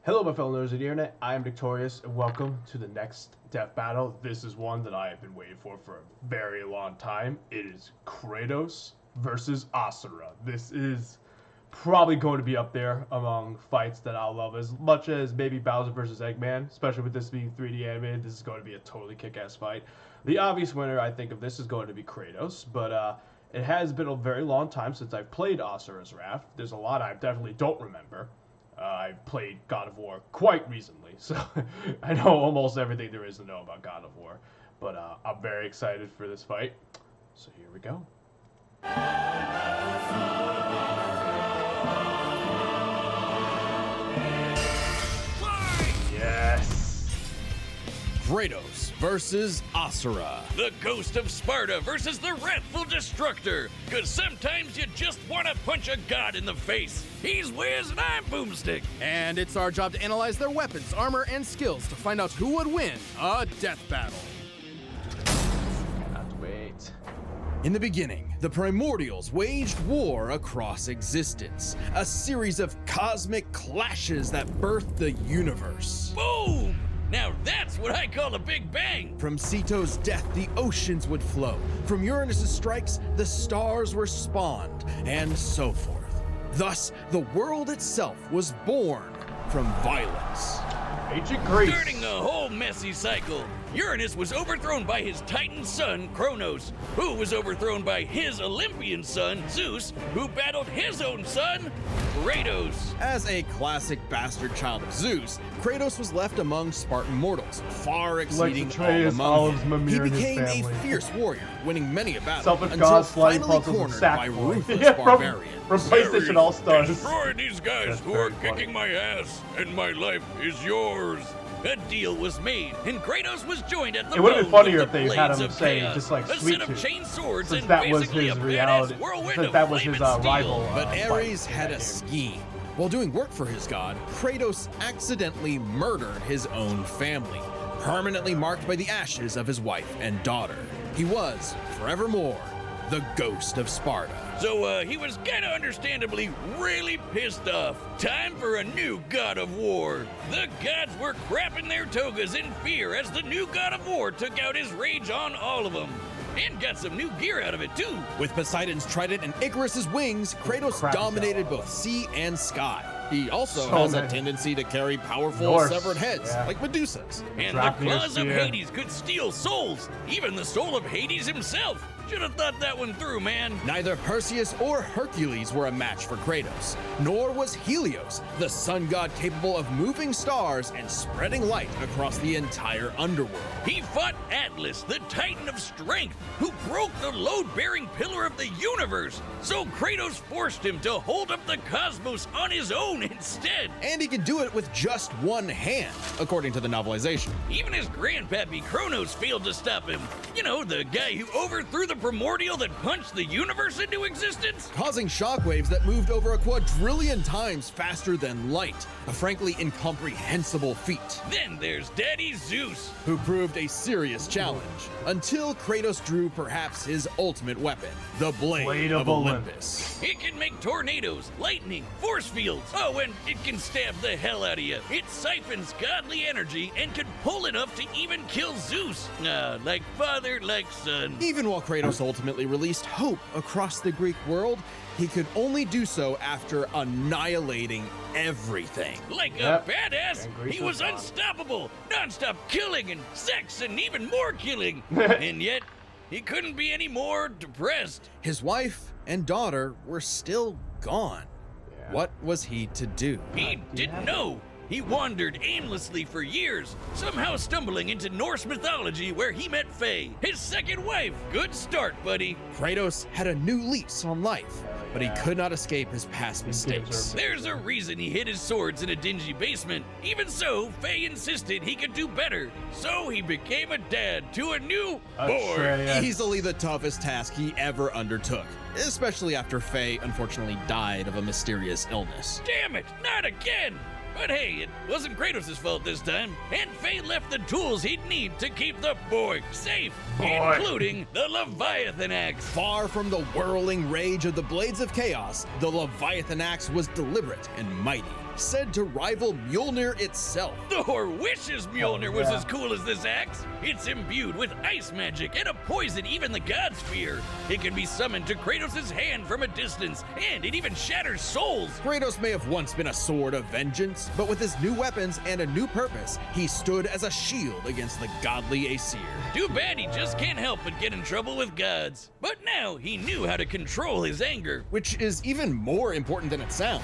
Hello, my fellow nerds of the internet. I am Nictorious, and welcome to the next death battle. This is one that I have been waiting for a very long time. It is Kratos versus Asura. This is probably going to be up there among fights that I'll love as much as maybe Bowser versus Eggman, especially with this being 3D animated. This is going to be a totally kick-ass fight. The obvious winner, I think, of this is going to be Kratos, but it has been a very long time since I've played Asura's Wrath. There's a lot I definitely don't remember. I've played God of War quite recently, so I know almost everything there is to know about God of War. But I'm very excited for this fight. So here we go. Yes! Kratos versus Asura. The Ghost of Sparta versus the Wrathful Destructor. Cause sometimes you just wanna punch a god in the face. He's Wiz and I'm Boomstick. And it's our job to analyze their weapons, armor, and skills to find out who would win a death battle. Cannot wait. In the beginning, the Primordials waged war across existence, a series of cosmic clashes that birthed the universe. Boom! Now that's what I call a big bang. From Ceto's death, the oceans would flow. From Uranus's strikes, the stars were spawned, and so forth. Thus, the world itself was born from violence. Ancient Greece. Starting the whole messy cycle, Uranus was overthrown by his Titan son, Kronos, who was overthrown by his Olympian son, Zeus, who battled his own son, Kratos. As a classic bastard child of Zeus, Kratos was left among Spartan mortals, far exceeding all Atreus, among Olives, them. Mimir, He and his became a family. fierce warrior, winning many a battle, Selfish until gods, sliding finally puzzles, and cornered by Sackboy. ruthless Yeah, from barbarians. PlayStation All-Stars. Destroy these guys That's who are very funny. kicking my ass, and my life is yours. A deal was made, and Kratos was joined at the It would have been bone funnier with if the they had blades him of say chaos, just like a Sweet set of Tooth, chain swords, since and that was basically his a reality. badass whirlwind Since of that was his flaming steel. rival. But fight Ares in had that a game. scheme. While doing work for his god, Kratos accidentally murdered his own family, permanently marked by the ashes of his wife and daughter. He was, forevermore, the Ghost of Sparta. So he was kinda understandably really pissed off. Time for a new god of war. The gods were crapping their togas in fear as the new god of war took out his rage on all of them. And got some new gear out of it too. With Poseidon's trident and Icarus's wings, Kratos Crap dominated show. both sea and sky. He also So has a many. tendency to carry powerful Norse, severed heads, yeah. like Medusa's. And Dracnir the claws of spear. Hades could steal souls, even the soul of Hades himself. Should have thought that one through, man. Neither Perseus or Hercules were a match for Kratos, nor was Helios, the sun god capable of moving stars and spreading light across the entire underworld. He fought Atlas, the Titan of Strength, who broke the load-bearing pillar of the universe. So Kratos forced him to hold up the cosmos on his own instead. And he can do it with just one hand, according to the novelization. Even his grandpappy Kronos failed to stop him. You know, the guy who overthrew the primordial that punched the universe into existence? Causing shockwaves that moved over a quadrillion times faster than light, a frankly incomprehensible feat, Then there's Daddy Zeus. who proved a serious challenge, until Kratos drew perhaps his ultimate weapon, the Blade of Olympus. It can make tornadoes, lightning, force fields. Oh, and it can stab the hell out of you. It siphons godly energy and can pull enough to even kill Zeus. Like father, like son. Even while Kratos ultimately released hope across the Greek world, he could only do so after annihilating everything. Like Yep. a badass, And Greece he was was gone. unstoppable. Non-stop killing and sex and even more killing. And yet, he couldn't be any more depressed. His wife and daughter were still gone. Yeah. What was he to do? He didn't know. He wandered aimlessly for years, somehow stumbling into Norse mythology where he met Faye, his second wife. Good start, buddy. Kratos had a new lease on life, but he could not escape his past mistakes. There's a reason he hid his swords in a dingy basement. Even so, Faye insisted he could do better. So he became a dad to a new boy. Atreus. Easily the toughest task he ever undertook, especially after Faye unfortunately died of a mysterious illness. Damn it, not again! But hey, it wasn't Kratos' fault this time, and Faye left the tools he'd need to keep the boy safe, Boy. including the Leviathan axe. Far from the whirling rage of the Blades of Chaos, the Leviathan axe was deliberate and mighty. said to rival Mjolnir itself. Thor wishes Mjolnir was as cool as this axe. It's imbued with ice magic and a poison even the gods fear. It can be summoned to Kratos' hand from a distance, and it even shatters souls. Kratos may have once been a sword of vengeance, but with his new weapons and a new purpose, he stood as a shield against the godly Aesir. Too bad he just can't help but get in trouble with gods. But now he knew how to control his anger. Which is even more important than it sounds.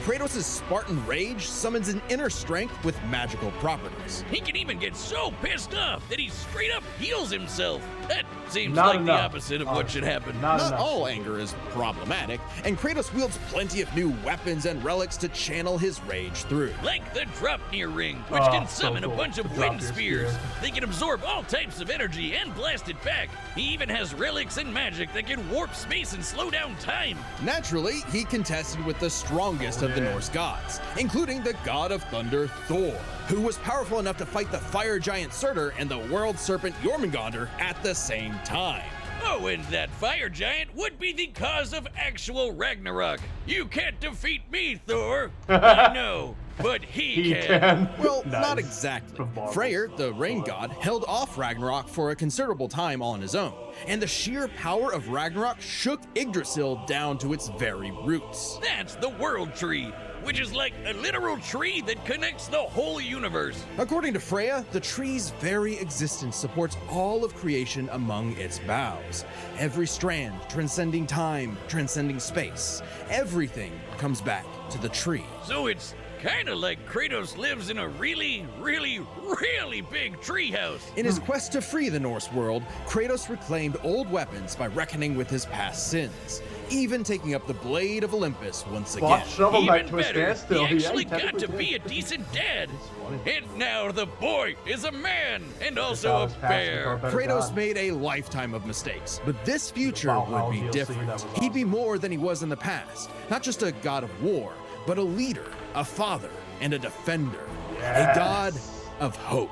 Kratos' Spartan rage summons an inner strength with magical properties. He can even get so pissed off that he straight up heals himself. That seems Not like enough. the opposite of what should happen. Not enough. all anger is problematic, and Kratos wields plenty of new weapons and relics to channel his rage through. Like the Draupnir ring, which Oh, can so summon cool. a bunch The of wind Draupnir spears. spear. They can absorb all types of energy and blast it back. He even has relics and magic that can warp space and slow down time. Naturally, he contested with the strongest of the Norse gods, including the god of thunder Thor, who was powerful enough to fight the fire giant Surtur and the world serpent Jormungandr at the same time. Oh, and that fire giant would be the cause of actual Ragnarok. You can't defeat me, Thor. I know, but he can. Well, Nice. not exactly. From Marvel. Freyr, the rain god, held off Ragnarok for a considerable time on his own, and the sheer power of Ragnarok shook Yggdrasil down to its very roots. That's the World Tree, which is like a literal tree that connects the whole universe. According to Freya, the tree's very existence supports all of creation among its boughs. Every strand transcending time, transcending space. Everything comes back to the tree. So it's kind of like Kratos lives in a really, really, really big treehouse. In his quest to free the Norse world, Kratos reclaimed old weapons by reckoning with his past sins, even taking up the blade of Olympus once again. Fought Shovel Knight Even to a better, standstill. he actually Yeah, got technically to did. be a decent dad. funny. And now the boy is a man and That's also how a his past bear. become a better Kratos god. made a lifetime of mistakes, but this future Valhalla would be DLC, different. that was He'd be awesome. more than he was in the past. Not just a god of war, but a leader, a father, and a defender. A god of hope.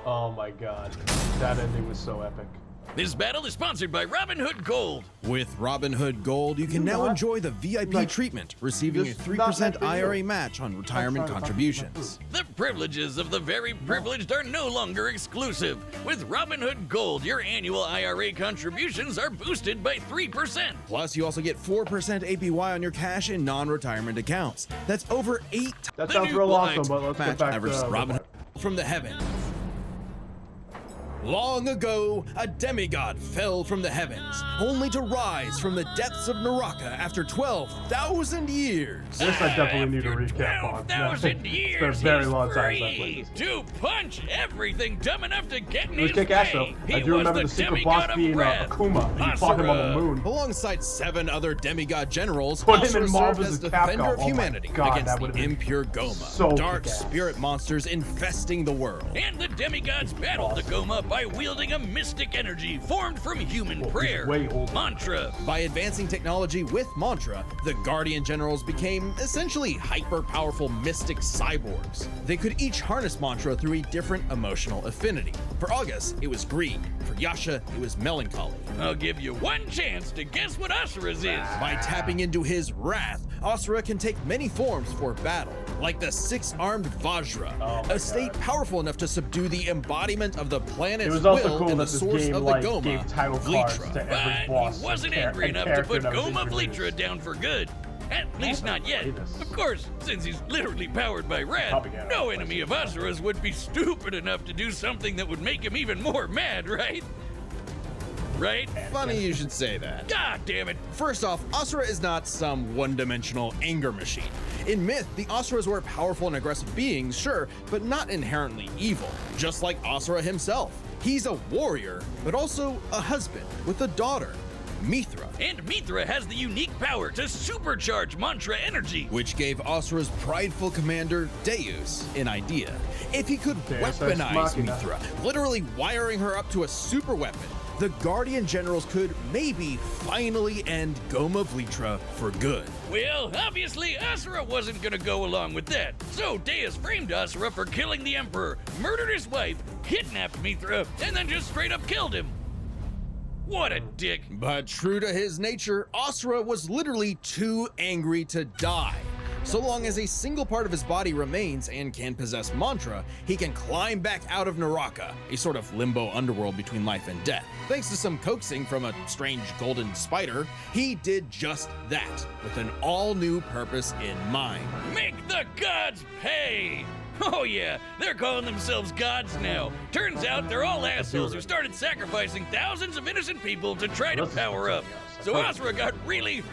Oh my god. That ending was so epic. This battle is sponsored by Robin Hood Gold. With Robinhood Gold, you can now not- enjoy the VIP like, treatment, receiving a this is not 3% that big IRA deal. match on retirement That's not contributions. The privileges of the very privileged are no longer exclusive. With Robinhood Gold, your annual IRA contributions are boosted by 3%. Plus, you also get 4% APY on your cash in non-retirement accounts. That's over 8 That The sounds new real blind awesome, but let's match get back average to Robinhood from the heavens. Long ago, a demigod fell from the heavens, only to rise from the depths of Naraka after 12,000 years. This I definitely need a After recap on. 12,000 It's been a years, very he's long time since I free played this. to punch everything dumb enough to get in It was his kick-ass though. way. I He do was remember the secret boss demigod of being wrath. Akuma, and you fought him on the Asura. moon. Alongside 7 other demigod generals, Put him Asura in served Marvel as vs. defender Capcom. of Oh my humanity God, that against the would've been impure Goma, so dark kick-ass. spirit monsters infesting the world. And the demigods battled the Goma by wielding a mystic energy formed from human Well, he's prayer, way older. mantra. By advancing technology with mantra, the Guardian Generals became essentially hyper-powerful mystic cyborgs. They could each harness mantra through a different emotional affinity. For August, it was greed. For Yasha, it was melancholy. I'll give you one chance to guess what Asura's is. By tapping into his wrath, Asura can take many forms for battle, like the 6-armed Vajra, Oh my a state powerful enough to subdue the embodiment of the planet's It was also will cool and the that this source game of the like Goma, gave title cards Vlitra. to every But boss. he wasn't and angry and enough to character put that was Goma introduced. Vlitra down for good. At least not yet. play this. Of course, since he's literally powered by wrath, Probably get it. no enemy of Asura's would be stupid enough to do something that would make him even more mad, right? Right? Funny you should say that. God damn it. First off, Asura is not some one-dimensional anger machine. In myth, the Asuras were powerful and aggressive beings, sure, but not inherently evil, just like Asura himself. He's a warrior, but also a husband with a daughter, Mithra, And Mithra has the unique power to supercharge mantra energy. which gave Asura's prideful commander, Deus, an idea. If he could Deus Ex weaponize Machina. Mithra, literally wiring her up to a super weapon, the Guardian Generals could maybe finally end Goma Vlitra for good. Well, obviously, Asura wasn't gonna go along with that. So Deus framed Asura for killing the Emperor, murdered his wife, kidnapped Mithra, and then just straight up killed him. What a dick. But true to his nature, Asura was literally too angry to die. So long as a single part of his body remains and can possess mantra, he can climb back out of Naraka, a sort of limbo underworld between life and death. Thanks to some coaxing from a strange golden spider, he did just that, with an all-new purpose in mind. Make the gods pay! Oh yeah, they're calling themselves gods now. Turns out they're all assholes who started sacrificing thousands of innocent people to try to power up. So Asura got really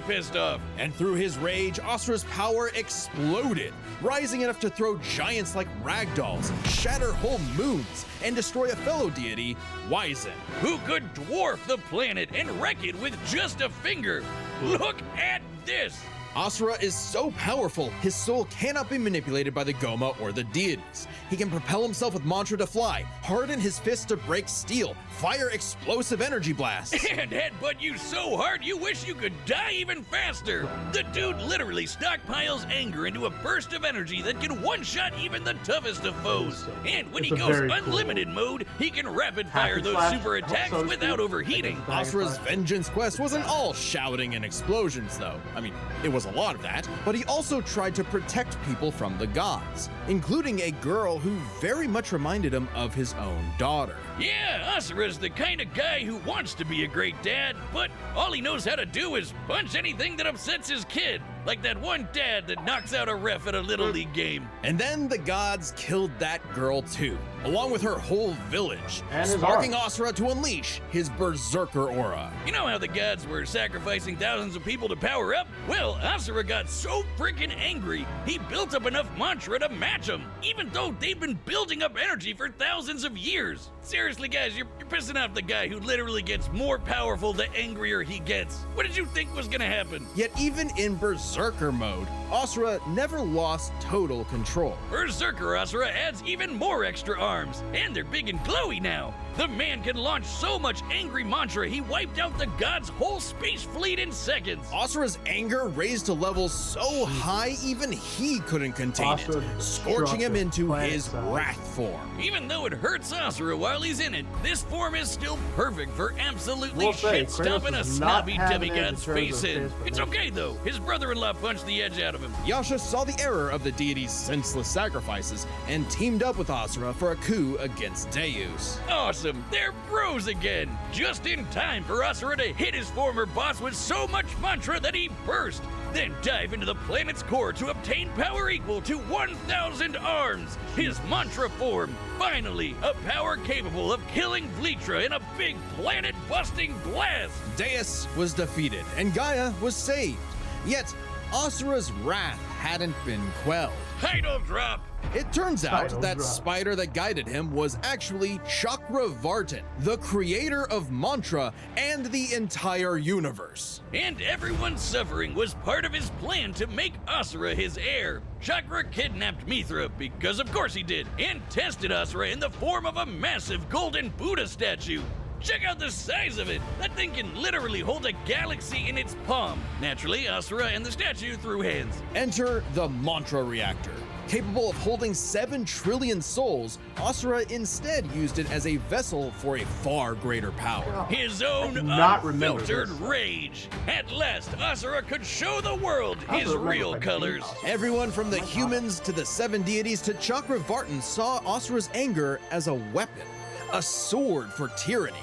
pissed off. And through his rage, Asura's power exploded, rising enough to throw giants like ragdolls, shatter whole moons, and destroy a fellow deity, Wyzen. Who could dwarf the planet and wreck it with just a finger. Look at this! Asura is so powerful, his soul cannot be manipulated by the Goma or the deities. He can propel himself with mantra to fly, harden his fists to break steel, fire explosive energy blasts, and headbutt you so hard you wish you could die even faster. The dude literally stockpiles anger into a burst of energy that can one-shot even the toughest of foes. And when he goes unlimited mode, he can rapid-fire those super attacks without overheating. Asura's vengeance quest wasn't all shouting and explosions, though. I mean, it was a lot of that, but he also tried to protect people from the gods, including a girl who very much reminded him of his own daughter. Yeah, Asura's the kind of guy who wants to be a great dad, but all he knows how to do is punch anything that upsets his kid, like that one dad that knocks out a ref at a Little League game. And then the gods killed that girl too, along with her whole village, sparking Asura to unleash his berserker aura. You know how the gods were sacrificing thousands of people to power up? Well, Asura got so freaking angry, he built up enough mantra to match them, even though they've been building up energy for thousands of years. Seriously, guys, you're pissing off the guy who literally gets more powerful the angrier he gets. What did you think was gonna happen? Yet even in berserker mode, Asura never lost total control. Berserker Asura adds even more extra arms, and they're big and glowy now. The man can launch so much angry mantra he wiped out the god's whole space fleet in seconds. Asura's anger raised to levels so high even he couldn't contain it, scorching him into his wrath form. Even though it hurts Asura while he's in it, this form is still perfect for absolutely shit-stomping a snobby demigod's face in. It's okay though, his brother-in-law punched the edge out of him. Yasha saw the error of the deity's senseless sacrifices and teamed up with Asura for a coup against Deus. Awesome, they're bros again. Just in time for Asura to hit his former boss with so much mantra that he burst. Then dive into the planet's core to obtain power equal to 1,000 arms. His mantra form, finally, a power capable of killing Vlitra in a big planet-busting blast. Deus was defeated and Gaia was saved. Yet, Asura's wrath hadn't been quelled. Title drop! It turns out that spider that guided him was actually Chakravartin, the creator of mantra and the entire universe. And everyone's suffering was part of his plan to make Asura his heir. Chakra kidnapped Mithra, because of course he did, and tested Asura in the form of a massive golden Buddha statue. Check out the size of it! That thing can literally hold a galaxy in its palm. Naturally, Asura and the statue threw hands. Enter the mantra reactor. Capable of holding 7 trillion souls, Asura instead used it as a vessel for a far greater power. His own unfiltered rage. At last, Asura could show the world his real colors. Everyone from the humans to the 7 deities to Chakravartin saw Asura's anger as a weapon, a sword for tyranny,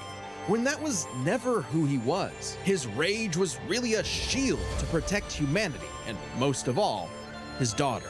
when that was never who he was. His rage was really a shield to protect humanity, and most of all, his daughter.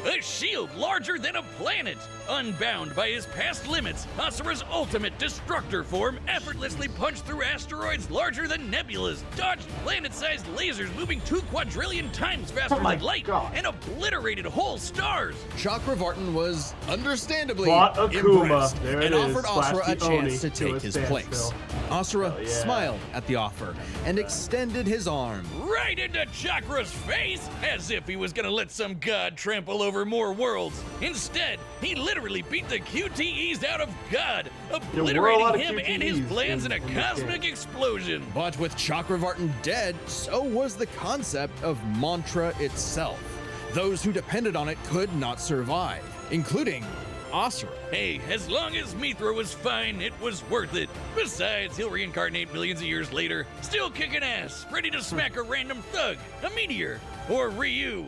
A shield larger than a planet! Unbound by his past limits, Asura's ultimate destructor form effortlessly punched through asteroids larger than nebulas, dodged planet-sized lasers moving 2 quadrillion times faster than light, and obliterated whole stars! Chakravartin was understandably impressed and offered Asura a chance to take his place. Asura smiled at the offer and extended his arm. Right into Chakra's face, as if he was gonna let some god trample over more worlds. Instead, he literally beat the QTEs out of God, obliterating him and his plans in a cosmic explosion. But with Chakravartin dead, so was the concept of mantra itself. Those who depended on it could not survive, including Asura. Hey, as long as Mithra was fine, it was worth it. Besides, he'll reincarnate millions of years later, still kicking ass, ready to smack a random thug, a meteor, or Ryu,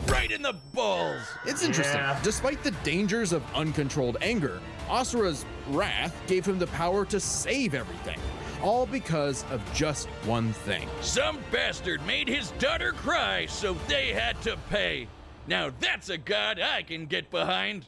right in the balls. It's interesting. Yeah. Despite the dangers of uncontrolled anger, Asura's wrath gave him the power to save everything. All because of just one thing. Some bastard made his daughter cry, so they had to pay. Now that's a god I can get behind.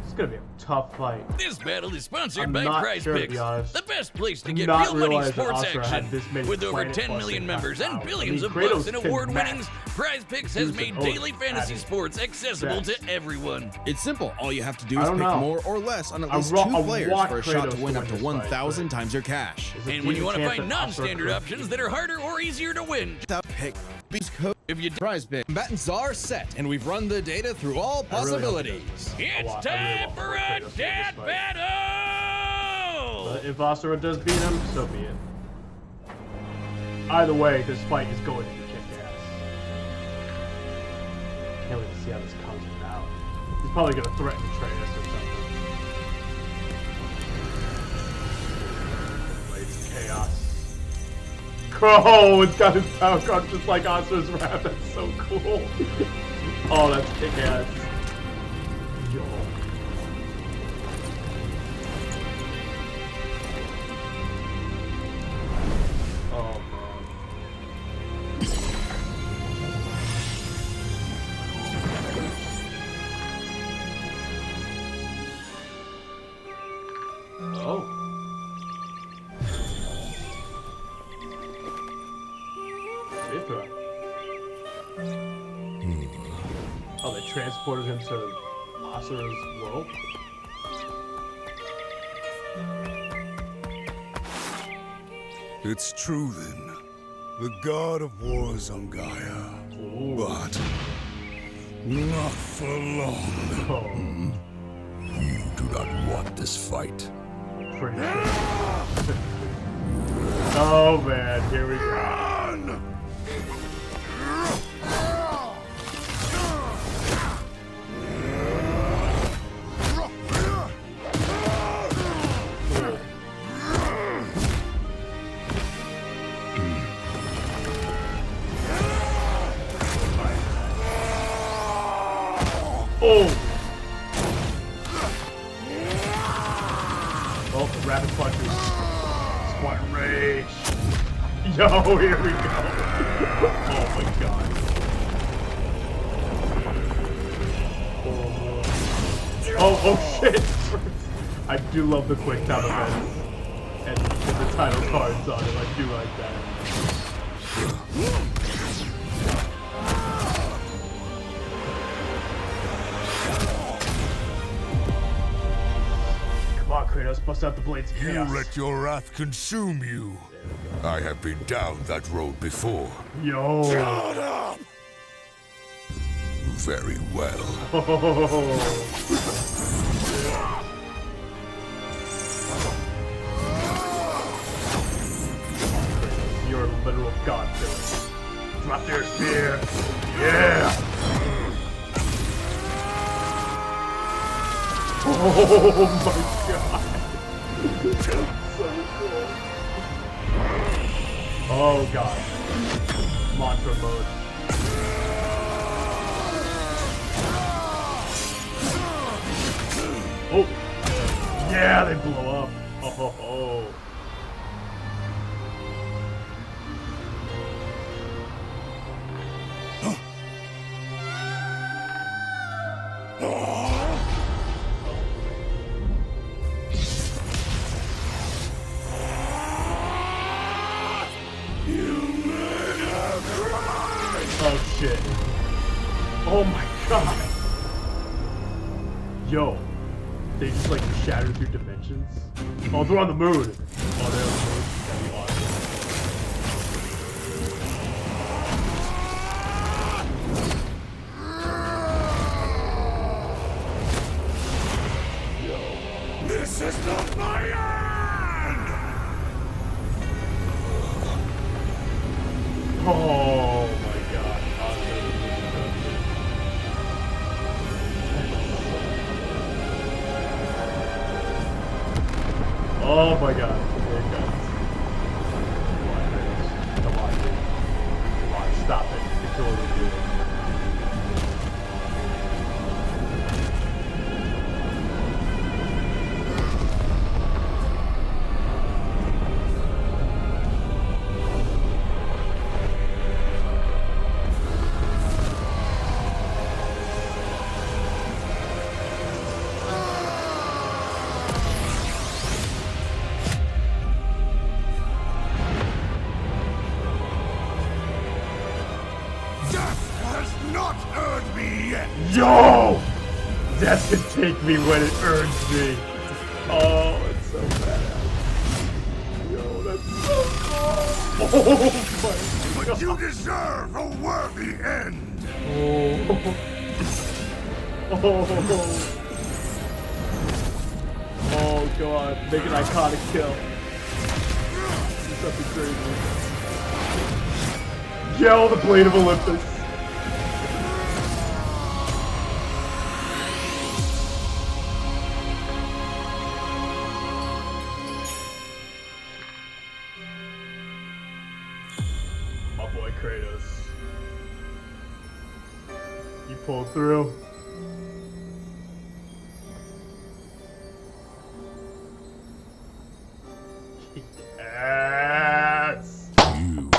It's gonna be a tough fight. This battle is sponsored I'm by not Prize sure, to Picks, be honest. the best place to Did get not real money realize that sports Asura had action. this many With over planet 10 million busting members and powers. billions I of mean, bucks Kratos in can award match winnings, Prize Picks has Zeus made and Odin daily fantasy at his sports accessible best. to everyone. It's simple. All you have to do I is don't pick know. more or less on at I least wa- two I players want for a shot Kratos to to win up win to this fight, 1,000 but- times your cash. Is it And when you even want to chance find that Asura non-standard could- options that are harder or easier to win, Without pick, beats code if you Prize Pick. Combatants are set, and we've run the data through all I really hope he possibilities. does. It's I really time want for Kratos a to win death this fight. battle! But if Asura does beat him, so be it. Either way, this fight is going to be kick-ass. Can't wait to see how this comes out. He's probably gonna threaten Kratos or something. Blades chaos. Oh, it's got his power card just like Asura's wrath. That's so cool. Oh, that's kick-ass. Yo. Oh man. Oh. Mithra. Oh, they transported him to Asura's world? It's true then. The god of war is on Gaia. Ooh. But not for long. Oh, You do not want this fight. pretty sure. Oh man, here we go. Run! Oh! Oh, the rapid punches. Spartan Rage. Yo, here we go. Oh my god. Oh shit! I do love the quick time events. And the title cards on it. I do like that. Come on, Kratos, bust out the blades of You chaos. let your wrath consume you. I have been down that road before. Yo. Shut up! Very well. You're a literal god killer. Drop their spear. Yeah. Oh my god. That's so cool. Oh god. Mantra mode. Oh. Yeah, they blow up. Oh ho ho. Oh shit. Oh my god. Yo. They just like shatter through dimensions. Oh, they're on the moon. Oh, they're on the moon. That'd be awesome. This is not my end! Oh my god. Awesome. Oh my god. There it goes. Come on, dude. Come on, stop it. You can totally do it. Yo! Death can take me when it earns me. Oh, it's so badass. Yo, that's so cool. Oh my But god. you deserve a worthy end. Oh. Oh. Oh god. Make an iconic kill. Do something crazy. Yo, the Blade of Olympus. My boy Kratos. You pulled through. Yes! You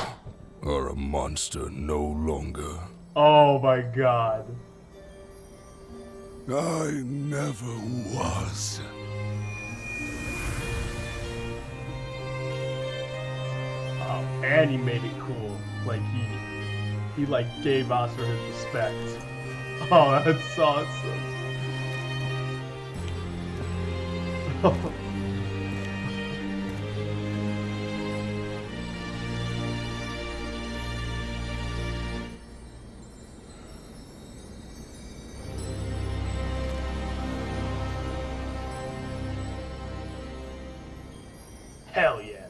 are a monster no longer. Oh my god. I never was. Oh, and he made it cool. Like he like gave Asura his respect. Oh, that's awesome. Hell yeah.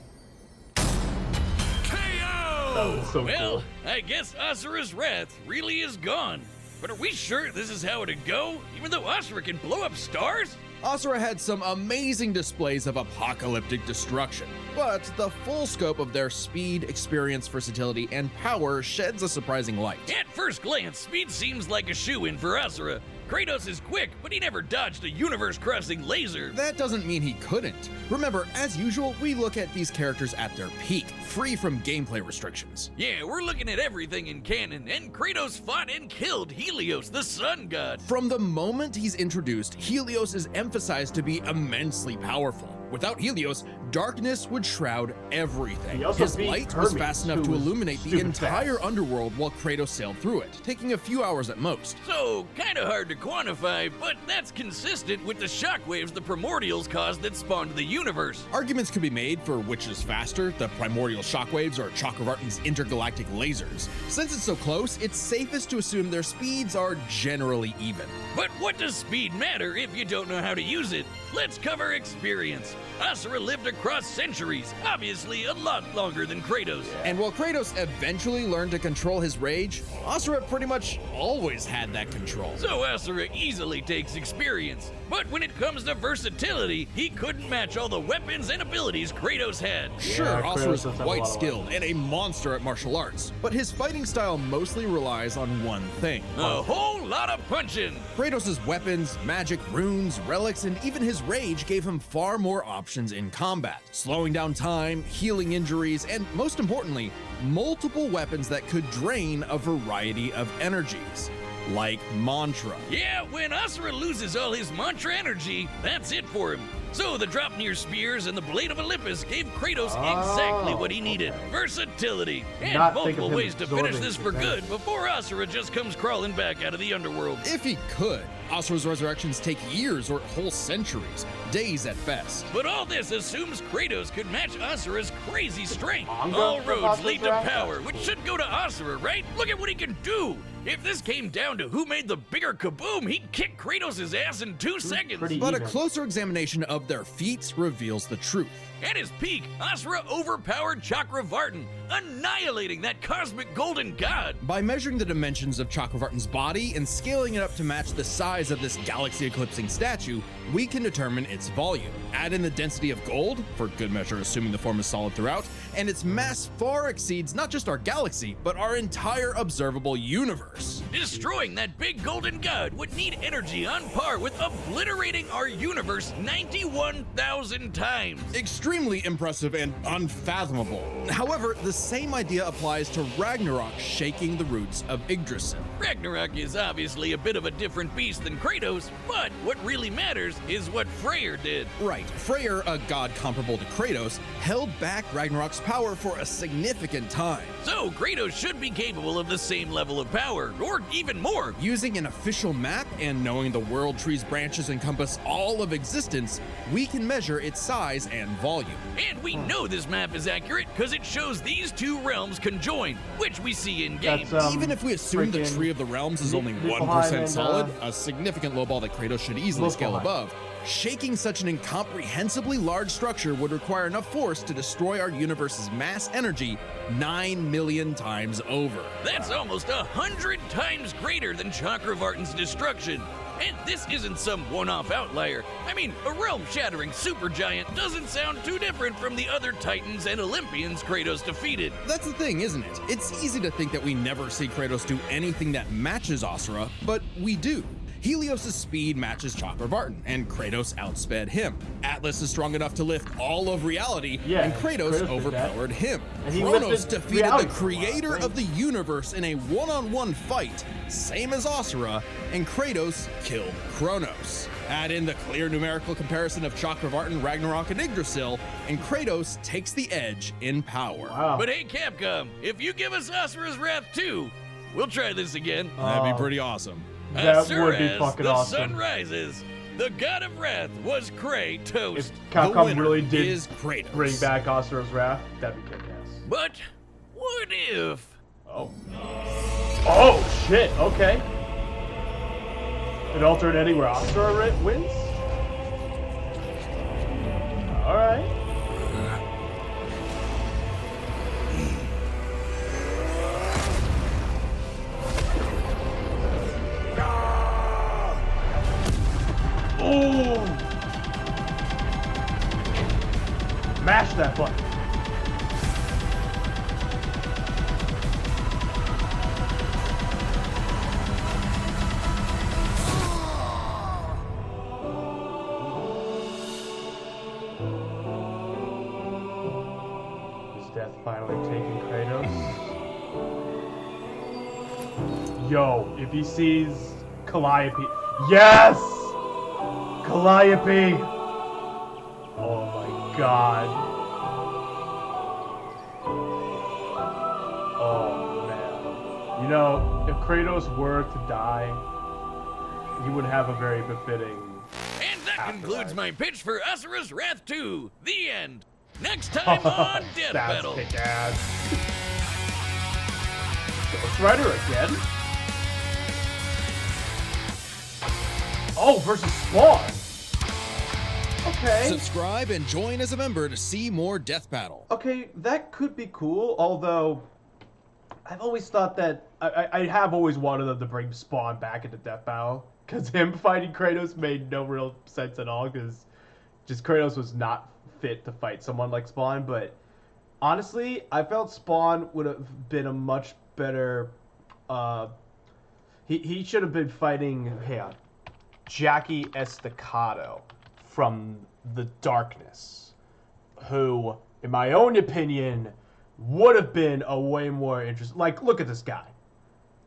That was so Well, cool. I guess Asura's wrath really is gone. But are we sure this is how it'd go? Even though Asura can blow up stars? Asura had some amazing displays of apocalyptic destruction, but the full scope of their speed, experience, versatility, and power sheds a surprising light. At first glance, speed seems like a shoo-in for Asura. Kratos is quick, but he never dodged a universe-crossing laser. That doesn't mean he couldn't. Remember, as usual, we look at these characters at their peak, free from gameplay restrictions. Yeah, we're looking at everything in canon, and Kratos fought and killed Helios, the sun god. From the moment he's introduced, Helios is emphasized to be immensely powerful. Without Helios, darkness would shroud everything. He also His beat light was Hermes, fast enough who to was illuminate the stupid entire fast. underworld while Kratos sailed through it, taking a few hours at most. So, kinda hard to quantify, but that's consistent with the shockwaves the primordials caused that spawned the universe. Arguments could be made for which is faster, the primordial shockwaves or Chakravartin's intergalactic lasers. Since it's so close, it's safest to assume their speeds are generally even. But what does speed matter if you don't know how to use it? Let's cover experience. Asura lived across centuries, obviously a lot longer than Kratos. And while Kratos eventually learned to control his rage, Asura pretty much always had that control. So Asura easily takes experience. But when it comes to versatility, he couldn't match all the weapons and abilities Kratos had. Sure, Yeah, Asura's Kratos has a quite lot of skilled and a monster at martial arts, but his fighting style mostly relies on one thing. A whole lot of punching. Kratos' weapons, magic, runes, relics, and even his rage gave him far more options in combat, slowing down time, healing injuries, and most importantly, multiple weapons that could drain a variety of energies, like mantra. Yeah, when Asura loses all his mantra energy, that's it for him. So the Dropnir spears and the Blade of Olympus gave Kratos exactly what he needed. okay. Versatility, and Not think multiple of him ways to finish absorbing this for his good before Asura just comes crawling back out of the underworld. If he could, Asura's resurrections take years or whole centuries, days at best. But all this assumes Kratos could match Asura's crazy strength. Manga All of roads Asura's lead to wrath? power, which should go to Asura, right? Look at what he can do! If this came down to who made the bigger kaboom, he'd kick Kratos' ass in 2 seconds. pretty- But a Even. closer examination of their feats reveals the truth. At his peak, Asura overpowered Chakravartin, annihilating that cosmic golden god. By measuring the dimensions of Chakravartin's body and scaling it up to match the size of this galaxy-eclipsing statue, we can determine its volume. Add in the density of gold, for good measure assuming the form is solid throughout, and its mass far exceeds not just our galaxy, but our entire observable universe. Destroying that big golden god would need energy on par with obliterating our universe 91,000 times. Extremely impressive and unfathomable. However, the same idea applies to Ragnarok shaking the roots of Yggdrasil. Ragnarok is obviously a bit of a different beast than Kratos, but what really matters is what Freyr did. Right, Freyr, a god comparable to Kratos, held back Ragnarok's power for a significant time. So Kratos should be capable of the same level of power, or even more. Using an official map and knowing the world tree's branches encompass all of existence, we can measure its size and volume. And we know this map is accurate because it shows these two realms conjoined, which we see in game. Even if we assume the Tree of the Realms is only 1% solid, a significant lowball that Kratos should easily scale above, shaking such an incomprehensibly large structure would require enough force to destroy our universe's mass energy 9 million times over. That's almost 100 times greater than Chakravartin's destruction. And this isn't some one-off outlier. I mean, a realm-shattering supergiant doesn't sound too different from the other Titans and Olympians Kratos defeated. That's the thing, isn't it? It's easy to think that we never see Kratos do anything that matches Asura, but we do. Helios' speed matches Chakravartin, and Kratos outsped him. Atlas is strong enough to lift all of reality, and Kratos overpowered him. Kronos defeated the creator of the universe in a one-on-one fight, same as Asura, and Kratos killed Kronos. Add in the clear numerical comparison of Chakravartin, Ragnarok, and Yggdrasil, and Kratos takes the edge in power. Wow. But hey, Capcom, if you give us Asura's Wrath 2, we'll try this again. That'd be pretty awesome. That would be fucking the awesome. sun rises. The god of wrath was Kratos. If Capcom really did is Kratos. bring back Asura's Wrath, that'd be kick-ass. But what if? Oh. Oh, shit. Okay. An alternate ending where Asura wins? Alright. Ooh! Mash that button. Is death finally taking Kratos? Yo, if he sees Calliope. Yes! Calliope! Oh my god. Oh man. You know, if Kratos were to die, he would have a very befitting. And that afterlife. concludes my pitch for Asura's Wrath 2. The end. Next time on Death That's Battle. kick-ass. Ghost Rider again? Oh, versus Spawn. Okay. Subscribe and join as a member to see more Death Battle. Okay, that could be cool, although I've always thought that I have always wanted them to bring Spawn back into Death Battle, because him fighting Kratos made no real sense at all, because just Kratos was not fit to fight someone like Spawn. But honestly, I felt Spawn would have been a much better he should have been fighting Jackie Estacado from the Darkness, who, in my own opinion, would have been a way more interesting. Like, look at this guy.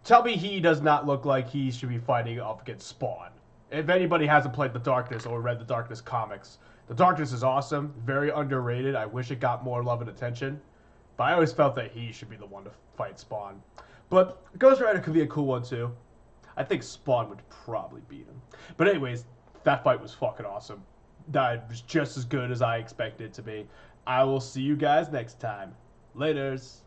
Tell me he does not look like he should be fighting up against Spawn. If anybody hasn't played The Darkness or read The Darkness comics, The Darkness is awesome, very underrated. I wish it got more love and attention. But I always felt that he should be the one to fight Spawn. But Ghost Rider could be a cool one too. I think Spawn would probably beat him. But anyways, that fight was fucking awesome. That was just as good as I expected it to be. I will see you guys next time. Laters.